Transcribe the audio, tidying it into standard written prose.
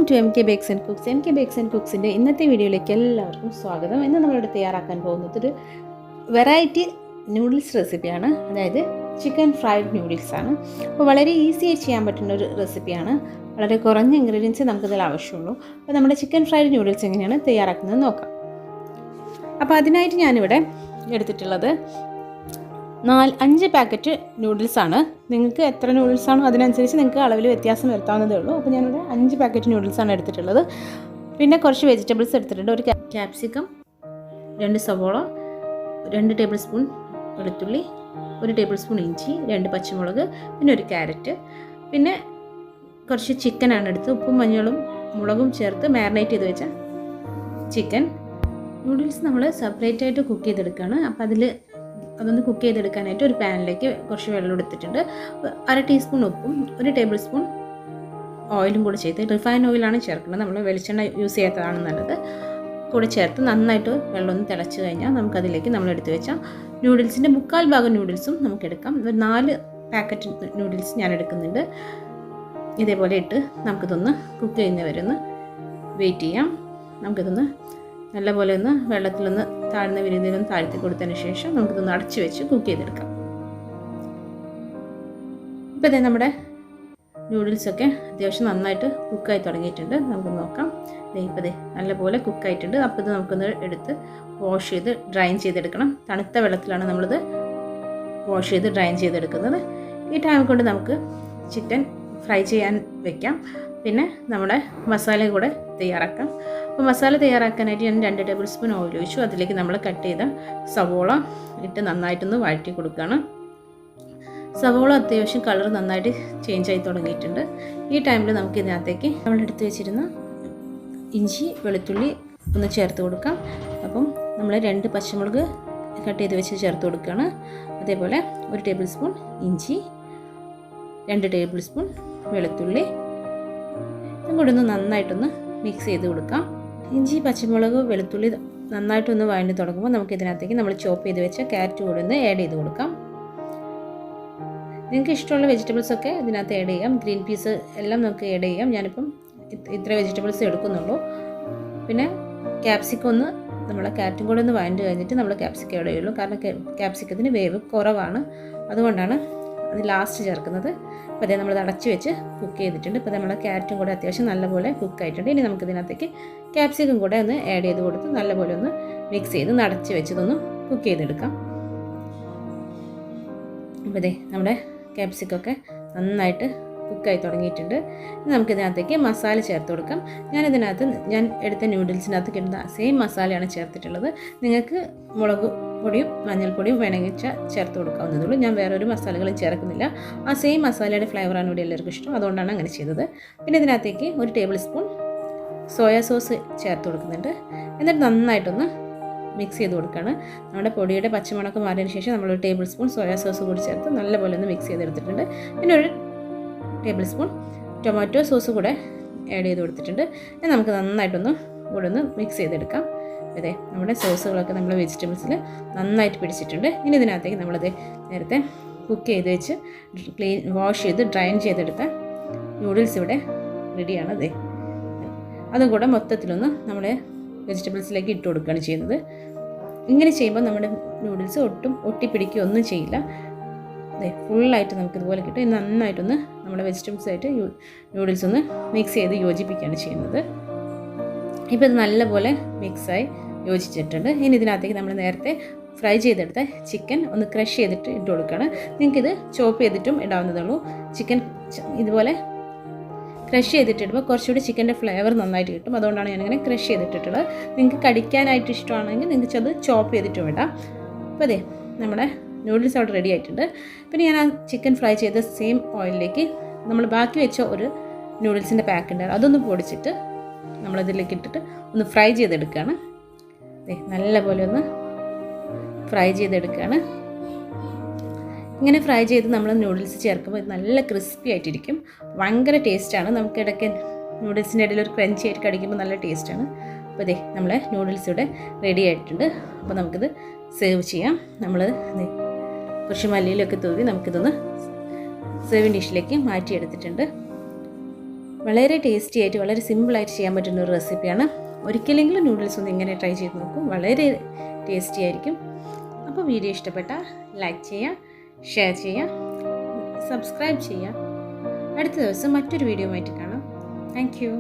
To MK Bakes and Cooks. MK Bakes and Cooksൻ്റെ ഇന്നത്തെ വീഡിയോയിലേക്ക് എല്ലാവർക്കും സ്വാഗതം. ഇന്ന് നമ്മളിവിടെ തയ്യാറാക്കാൻ പോകുന്നത് ഒരു വെറൈറ്റി നൂഡിൽസ് റെസിപ്പിയാണ്. അതായത് ചിക്കൻ ഫ്രൈഡ് നൂഡിൽസ് ആണ്. അപ്പോൾ വളരെ ഈസിയായി ചെയ്യാൻ പറ്റുന്ന ഒരു റെസിപ്പിയാണ്. വളരെ കുറഞ്ഞ ഇൻഗ്രീഡിയൻസ് നമുക്കിതിൽ ആവശ്യമുള്ളൂ. അപ്പോൾ നമ്മുടെ ചിക്കൻ ഫ്രൈഡ് നൂഡിൽസ് എങ്ങനെയാണ് തയ്യാറാക്കുന്നത് നോക്കാം. അപ്പോൾ അതിനായിട്ട് ഞാനിവിടെ എടുത്തിട്ടുള്ളത് 5 പാക്കറ്റ് നൂഡിൽസാണ്. നിങ്ങൾക്ക് എത്ര നൂഡിൽസാണോ അതിനനുസരിച്ച് നിങ്ങൾക്ക് അളവിൽ വ്യത്യാസം വരുത്താവുന്നതേ ഉള്ളൂ. അപ്പോൾ ഞാനിവിടെ 5 പാക്കറ്റ് നൂഡിൽസാണ് എടുത്തിട്ടുള്ളത്. പിന്നെ കുറച്ച് വെജിറ്റബിൾസ് എടുത്തിട്ടുണ്ട്. ഒരു ക്യാപ്സിക്കം, 2 സവോള, 2 ടേബിൾ സ്പൂൺ വെളുത്തുള്ളി, 1 ടേബിൾ സ്പൂൺ ഇഞ്ചി, 2 പച്ചമുളക്, പിന്നെ ഒരു ക്യാരറ്റ്, പിന്നെ കുറച്ച് ചിക്കനാണ് എടുത്ത് ഉപ്പും മഞ്ഞളും മുളകും ചേർത്ത് മാരിനേറ്റ് ചെയ്ത് വെച്ച ചിക്കൻ. നൂഡിൽസ് നമ്മൾ സെപ്പറേറ്റ് ആയിട്ട് കുക്ക് ചെയ്തെടുക്കുകയാണ്. അപ്പോൾ അതൊന്ന് കുക്ക് ചെയ്തെടുക്കാനായിട്ട് ഒരു പാനിലേക്ക് കുറച്ച് വെള്ളം എടുത്തിട്ടുണ്ട്. 1/2 ടീസ്പൂൺ ഉപ്പും 1 ടേബിൾ സ്പൂൺ ഓയിലും കൂടെ ചേർത്ത്, റിഫൈൻ ഓയിലാണ് ചേർക്കുന്നത്, നമ്മൾ വെളിച്ചെണ്ണ യൂസ് ചെയ്യാത്തതാണ് നല്ലത്, കൂടെ ചേർത്ത് നന്നായിട്ട് വെള്ളം ഒന്ന് തിളച്ച് കഴിഞ്ഞാൽ നമുക്കതിലേക്ക് നമ്മൾ എടുത്ത് വെച്ച നൂഡിൽസിൻ്റെ 3/4 ഭാഗം നൂഡിൽസും നമുക്കെടുക്കാം. ഒരു 4 പാക്കറ്റ് നൂഡിൽസ് ഞാൻ എടുക്കുന്നുണ്ട്. ഇതേപോലെ ഇട്ട് നമുക്കിതൊന്ന് കുക്ക് ചെയ്യുന്നവരെ ഒന്ന് വെയിറ്റ് ചെയ്യാം. നമുക്കിതൊന്ന് നല്ലപോലെ ഒന്ന് വെള്ളത്തിലൊന്ന് താഴ്ന്ന രീതിയിലൊന്ന് താഴ്ത്തി കൊടുത്തതിന് ശേഷം നമുക്കിതൊന്ന് അടച്ച് വെച്ച് കുക്ക് ചെയ്തെടുക്കാം. ഇപ്പോൾ ഇതേ നമ്മുടെ നൂഡിൽസൊക്കെ അത്യാവശ്യം നന്നായിട്ട് കുക്കായി തുടങ്ങിയിട്ടുണ്ട്. നമുക്ക് നോക്കാം. ഇപ്പോൾ ഇതേ നല്ലപോലെ കുക്കായിട്ടുണ്ട്. അപ്പോൾ ഇത് നമുക്കൊന്ന് എടുത്ത് വാഷ് ചെയ്ത് ഡ്രൈൻ ചെയ്തെടുക്കണം. തണുത്ത വെള്ളത്തിലാണ് നമ്മളിത് വാഷ് ചെയ്ത് ഡ്രൈൻ ചെയ്തെടുക്കുന്നത്. ഈ ടൈം കൊണ്ട് നമുക്ക് ചിക്കൻ ഫ്രൈ ചെയ്യാൻ വെക്കാം. പിന്നെ നമ്മുടെ മസാല കൂടെ തയ്യാറാക്കാം. അപ്പോൾ മസാല തയ്യാറാക്കാനായിട്ട് ഞാൻ 2 ടേബിൾ സ്പൂൺ ഓയിൽ ഒഴിച്ചു. അതിലേക്ക് നമ്മൾ കട്ട് ചെയ്ത സവോള ഇട്ട് നന്നായിട്ടൊന്ന് വഴറ്റി കൊടുക്കുകയാണ്. സവോള അത്യാവശ്യം കളർ നന്നായിട്ട് ചേഞ്ച് ആയി തുടങ്ങിയിട്ടുണ്ട്. ഈ ടൈമിൽ നമുക്ക് ഇതിനകത്തേക്ക് നമ്മൾ എടുത്ത് വെച്ചിരുന്ന ഇഞ്ചി വെളുത്തുള്ളി ഒന്ന് ചേർത്ത് കൊടുക്കാം. അപ്പം നമ്മൾ 2 പച്ചമുളക് കട്ട് ചെയ്ത് വെച്ച് ചേർത്ത് കൊടുക്കുകയാണ്. അതേപോലെ 1 ടേബിൾ സ്പൂൺ ഇഞ്ചി, 2 ടേബിൾ സ്പൂൺ വെളുത്തുള്ളി കൂടെ ഒന്ന് നന്നായിട്ടൊന്ന് മിക്സ് ചെയ്ത് കൊടുക്കാം. ഇഞ്ചി പച്ചമുളക് വെളുത്തുള്ളി നന്നായിട്ടൊന്ന് വഴണ്ടി തുടങ്ങുമ്പോൾ നമുക്ക് ഇതിനകത്തേക്ക് നമ്മൾ ചോപ്പ് ചെയ്ത് വെച്ച ക്യാരറ്റ് കൂടെ ഒന്ന് ആഡ് ചെയ്ത് കൊടുക്കാം. നിങ്ങൾക്ക് ഇഷ്ടമുള്ള വെജിറ്റബിൾസൊക്കെ ഇതിനകത്ത് ആഡ് ചെയ്യാം. ഗ്രീൻ പീസ് എല്ലാം നമുക്ക് ആഡ് ചെയ്യാം. ഞാനിപ്പം ഇത്ര വെജിറ്റബിൾസ് എടുക്കുന്നുള്ളൂ. പിന്നെ ക്യാപ്സിക്കം ഒന്ന് നമ്മളെ ക്യാരറ്റും കൂടെ ഒന്ന് വഴണ്ടി കഴിഞ്ഞിട്ട് നമ്മൾ ക്യാപ്സിക്കം ആഡ് ചെയ്യുള്ളൂ. കാരണം ക്യാപ്സിക്കത്തിന് വേവ് കുറവാണ്, അതുകൊണ്ടാണ് അത് ലാസ്റ്റ് ചേർക്കുന്നത്. അപ്പോൾ അതേ നമ്മൾ അടച്ച് വെച്ച് കുക്ക് ചെയ്തിട്ടുണ്ട്. ഇപ്പോൾ നമ്മുടെ ക്യാരറ്റും കൂടെ അത്യാവശ്യം നല്ലപോലെ കുക്കായിട്ടുണ്ട്. ഇനി നമുക്ക് ഇതിനകത്തേക്ക് ക്യാപ്സിക്കം കൂടെ ഒന്ന് ആഡ് ചെയ്ത് കൊടുത്ത് നല്ലപോലെ ഒന്ന് മിക്സ് ചെയ്ത് അടച്ച് വെച്ചതൊന്ന് കുക്ക് ചെയ്തെടുക്കാം. അപ്പോൾ ഇതേ നമ്മുടെ ക്യാപ്സിക്കൊക്കെ നന്നായിട്ട് കുക്കായി തുടങ്ങിയിട്ടുണ്ട്. ഇനി നമുക്കിതിനകത്തേക്ക് മസാല ചേർത്ത് കൊടുക്കാം. ഞാൻ എടുത്ത നൂഡിൽസിനകത്ത് കിട്ടുന്ന സെയിം മസാലയാണ് ചേർത്തിട്ടുള്ളത്. നിങ്ങൾക്ക് മുളക് പൊടിയും മഞ്ഞൾപ്പൊടിയും വേണമെങ്കിൽ ചേർത്ത് കൊടുക്കാവുന്നതുള്ളൂ. ഞാൻ വേറൊരു മസാലകളും ചേർക്കുന്നില്ല. ആ സെയിം മസാലയുടെ ഫ്ലേവറാണ് ഇവിടെ എല്ലാവർക്കും ഇഷ്ടം, അതുകൊണ്ടാണ് അങ്ങനെ ചെയ്തത്. പിന്നെ ഇതിനകത്തേക്ക് 1 ടേബിൾ സ്പൂൺ സോയാ സോസ് ചേർത്ത് കൊടുക്കുന്നുണ്ട്. എന്നിട്ട് നന്നായിട്ടൊന്ന് മിക്സ് ചെയ്ത് കൊടുക്കുകയാണ്. നമ്മുടെ പൊടിയുടെ പച്ചമണക്കം മാറിയതിന് ശേഷം നമ്മൾ 1 ടേബിൾ സ്പൂൺ സോയാ സോസ് കൂടി ചേർത്ത് നല്ലപോലെ ഒന്ന് മിക്സ് ചെയ്തെടുത്തിട്ടുണ്ട്. പിന്നെ 1 ടേബിൾ സ്പൂൺ ടൊമാറ്റോ സോസ് കൂടെ ആഡ് ചെയ്ത് കൊടുത്തിട്ടുണ്ട്. ഇനി നമുക്ക് നന്നായിട്ടൊന്ന് കൂടെ ഒന്ന് മിക്സ് ചെയ്തെടുക്കാം. അതെ, നമ്മുടെ സോസുകളൊക്കെ നമ്മൾ വെജിറ്റബിൾസിൽ നന്നായിട്ട് പിടിച്ചിട്ടുണ്ട്. ഇനി ഇതിനകത്തേക്ക് നമ്മളത് നേരത്തെ കുക്ക് ചെയ്ത് വെച്ച് വാഷ് ചെയ്ത് ഡ്രൈൻ ചെയ്തെടുത്ത നൂഡിൽസ് ഇവിടെ റെഡിയാണ്. അതെ, അതും കൂടെ മൊത്തത്തിലൊന്ന് നമ്മുടെ വെജിറ്റബിൾസിലേക്ക് ഇട്ട് കൊടുക്കുകയാണ് ചെയ്യുന്നത്. ഇങ്ങനെ ചെയ്യുമ്പോൾ നമ്മുടെ നൂഡിൽസ് ഒട്ടും ഒട്ടിപ്പിടിക്കുകയൊന്നും ചെയ്യില്ല. അതെ, ഫുള്ളായിട്ട് നമുക്കിതുപോലെ കിട്ടും. ഇനി നന്നായിട്ടൊന്ന് നമ്മുടെ വെജിറ്റബിൾസായിട്ട് നൂഡിൽസ് ഒന്ന് മിക്സ് ചെയ്ത് യോജിപ്പിക്കുകയാണ് ചെയ്യുന്നത്. ഇപ്പോൾ ഇത് നല്ലപോലെ മിക്സായി യോജിച്ചിട്ടുണ്ട്. ഇനി ഇതിനകത്തേക്ക് നമ്മൾ നേരത്തെ ഫ്രൈ ചെയ്തെടുത്ത ചിക്കൻ ഒന്ന് ക്രഷ് ചെയ്തിട്ട് ഇട്ട് കൊടുക്കുകയാണ്. നിങ്ങൾക്കിത് ചോപ്പ് ചെയ്തിട്ടും ഇടാവുന്നതുള്ളൂ. ചിക്കൻ ഇതുപോലെ ക്രഷ് ചെയ്തിട്ടിടുമ്പോൾ കുറച്ചുകൂടി ചിക്കൻ്റെ ഫ്ലേവർ നന്നായിട്ട് കിട്ടും. അതുകൊണ്ടാണ് ഞാനിങ്ങനെ ക്രഷ് ചെയ്തിട്ടുള്ളത്. നിങ്ങൾക്ക് കടിക്കാനായിട്ട് ഇഷ്ടമാണെങ്കിൽ നിങ്ങൾക്ക് അത് ചോപ്പ് ചെയ്തിട്ടും ഇടാം. അപ്പോൾ അതെ, നമ്മുടെ നൂഡിൽസ് അവിടെ റെഡി ആയിട്ടുണ്ട്. പിന്നെ ഞാൻ ആ ചിക്കൻ ഫ്രൈ ചെയ്ത സെയിം ഓയിലിലേക്ക് നമ്മൾ ബാക്കി വെച്ച ഒരു നൂഡിൽസിൻ്റെ പാക്ക് ഉണ്ടായിരുന്നു, അതൊന്ന് പൊടിച്ചിട്ട് നമ്മളതിലേക്ക് ഇട്ടിട്ട് ഒന്ന് ഫ്രൈ ചെയ്തെടുക്കുകയാണ്. നല്ലപോലെ ഒന്ന് ഫ്രൈ ചെയ്തെടുക്കുകയാണ്. ഇങ്ങനെ ഫ്രൈ ചെയ്ത് നമ്മൾ നൂഡിൽസ് ചേർക്കുമ്പോൾ ഇത് നല്ല ക്രിസ്പി ആയിട്ടിരിക്കും. ഭയങ്കര ടേസ്റ്റാണ്. നമുക്ക് ഇടയ്ക്ക് നൂഡിൽസിൻ്റെ ഇടയിൽ ഒരു ക്രഞ്ചി ആയിട്ട് കടിക്കുമ്പോൾ നല്ല ടേസ്റ്റാണ്. അപ്പോൾ ഇതേ നമ്മളെ നൂഡിൽസ് ഇവിടെ റെഡി ആയിട്ടുണ്ട്. അപ്പോൾ നമുക്കിത് സെർവ് ചെയ്യാം. നമ്മൾ കുറച്ച് മല്ലിയിലൊക്കെ തൂവി നമുക്കിതൊന്ന് സെർവിങ് ഡിഷിലേക്ക് മാറ്റിയെടുത്തിട്ടുണ്ട്. വളരെ ടേസ്റ്റി ആയിട്ട് വളരെ സിമ്പിളായിട്ട് ചെയ്യാൻ പറ്റുന്ന ഒരു റെസിപ്പിയാണ്. ഒരിക്കലെങ്കിലും നൂഡിൽസ് ഒന്ന് ഇങ്ങനെ ട്രൈ ചെയ്ത് നോക്കും, വളരെ ടേസ്റ്റി ആയിരിക്കും. അപ്പോൾ വീഡിയോ ഇഷ്ടപ്പെട്ടാൽ ലൈക്ക് ചെയ്യുക, ഷെയർ ചെയ്യുക, സബ്സ്ക്രൈബ് ചെയ്യുക. അടുത്ത ദിവസം മറ്റൊരു വീഡിയോ ആയിട്ട് കാണാം. Thank you.